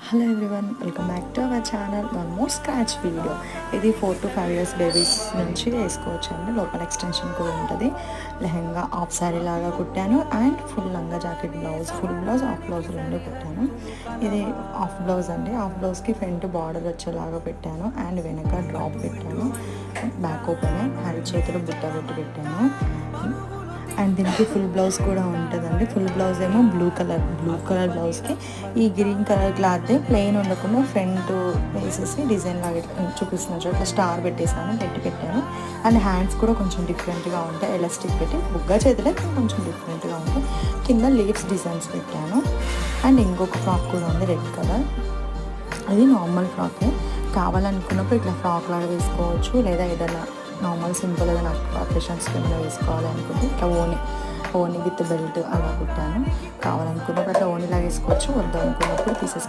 Hello everyone, welcome back to our channel. Almost scratch video. ఇది 4 to 5 years babies నుంచి వేసుకోవచ్చు అండి. లోపల ఎక్స్టెన్షన్ కూడా ఉంటుంది. లెహంగా హాఫ్ శారీ లాగా కుట్టాను అండ్ ఫుల్ లంగా jacket blouse, full blouse half blouse రెండు కుట్టాను. ఇది హాఫ్ బ్లౌజ్ అండి. హాఫ్ బ్లౌజ్కి ఫ్రంట్ బార్డర్ వచ్చేలాగా పెట్టాను అండ్ వెనక డ్రాప్ పెట్టాను. బ్యాక్ ఓపెన్ అండ్ చేతిలో బుట్ట పెట్టి పెట్టాను. అండ్ దీనికి ఫుల్ బ్లౌజ్ కూడా ఉంటుందండి. ఫుల్ బ్లౌజ్ ఏమో బ్లూ కలర్ బ్లౌజ్కి ఈ గ్రీన్ కలర్ క్లాత్ ప్లెయిన్ ఉండకుండా ఫ్రంట్ వేసేసి డిజైన్ లాగా చూపిస్తున్నాను. ఇట్లా స్టార్ పెట్టాను. అండ్ హ్యాండ్స్ కూడా కొంచెం డిఫరెంట్గా ఉంటాయి. ఎలాస్టిక్ పెట్టి బుగ్గా చేతిలో కొంచెం డిఫరెంట్గా ఉంటాయి. కింద లీవ్స్ డిజైన్స్ పెట్టాను. అండ్ ఇంకొక ఫ్రాక్ కూడా ఉంది రెడ్ కలర్. అది నార్మల్ ఫ్రాకే. కావాలనుకున్నప్పుడు ఇట్లా ఫ్రాక్ లాగా వేసుకోవచ్చు, లేదా ఏదైనా నార్మల్ సింపుల్గా నాకు అకేషన్స్ కింద వేసుకోవాలి అనుకుంటే ఇట్లా ఓని విత్ బెల్ట్ అలా కుట్టాను. కావాలనుకున్నప్పుడు అట్లా ఓనిలాగా వేసుకోవచ్చు, వద్దు అనుకున్నప్పుడు తీసేసుకోవచ్చు.